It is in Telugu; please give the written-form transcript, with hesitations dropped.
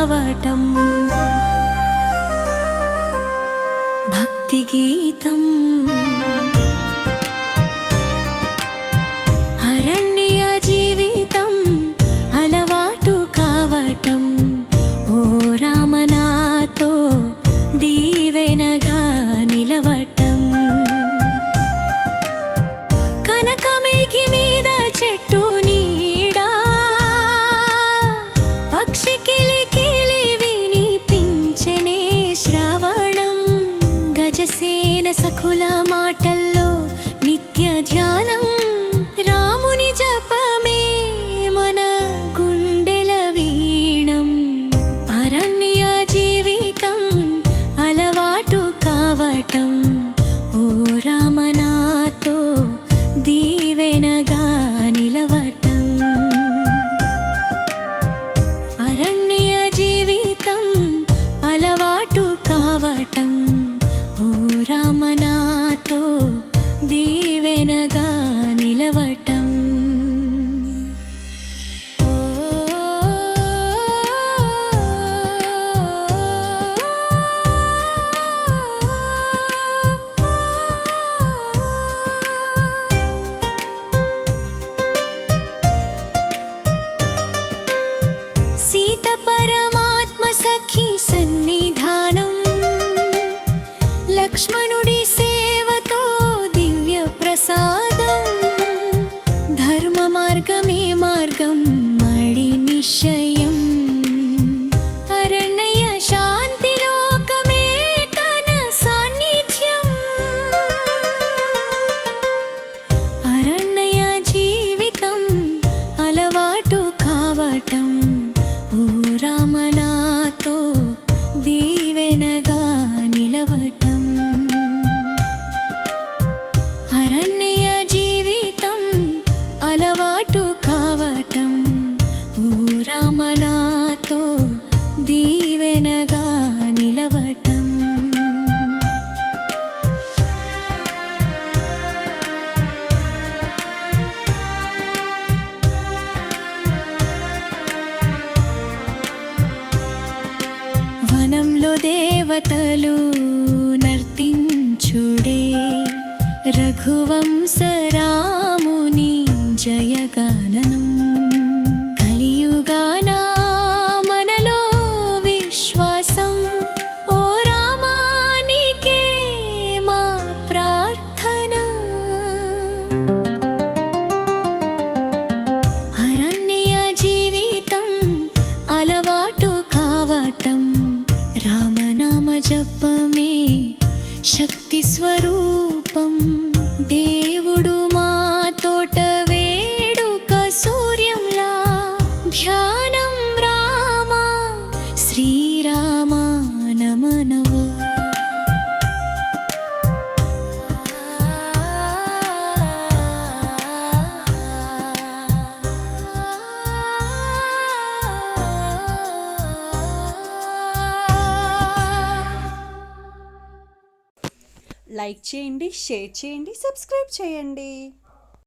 కావటం భక్తి గీతం అరణ్య జీవితం అలవాటు కావటం ఓ రామనాతో దీవెనగా నిలవటం కనకమేఘి మీద చెట్టు నీడా పక్షి కిలికిలి వినిపించెనే శ్రవణం గజసేన సఖుల మాటల్లో నిత్య ధ్యానం రాముని జపమే మన గుండెల వీణం అరణ్య జీవితం అలవాటు కావటం ఓ రామనాతో దీవెనగా నిలవటం అరణ్య జీవితం అలవాటు కావటం ఓ రామనాతో దీవెనగా నిలవటం సీత పరమాత్మ సఖి సన్నిధానం లక్ష్మణుడి సేవతో దివ్య ప్రసాదం ధర్మ మార్గమే మార్గం మడి నిశ్చయం అరణ్య శాంతి లోకమే తన సాన్నిధ్యం అరణ్య జీవితం అలవాటు కావటం ఓ రామనాతో దీవెనగా నిలవటం అరణ్య జీవితం అలవాటు కావటం ఓ రామనాతో దీవెనగా నిలవటం వనంలో దేవతలు నర్తించుడే రఘువంశ రాముని జయగానం కలియుగాన మనలో విశ్వాసం ఓ రామానికే మా ప్రార్థన అరణ్య జీవితం అలవాటు కావటం రామనామ జపమే శక్తి స్వరూపం దేవుడు మా తోట వేడుక సూర్యంలా ధ్యానం రామ శ్రీరామ నమనవ లైక్ చేయండి, షేర్ చేయండి, సబ్స్క్రైబ్ చేయండి.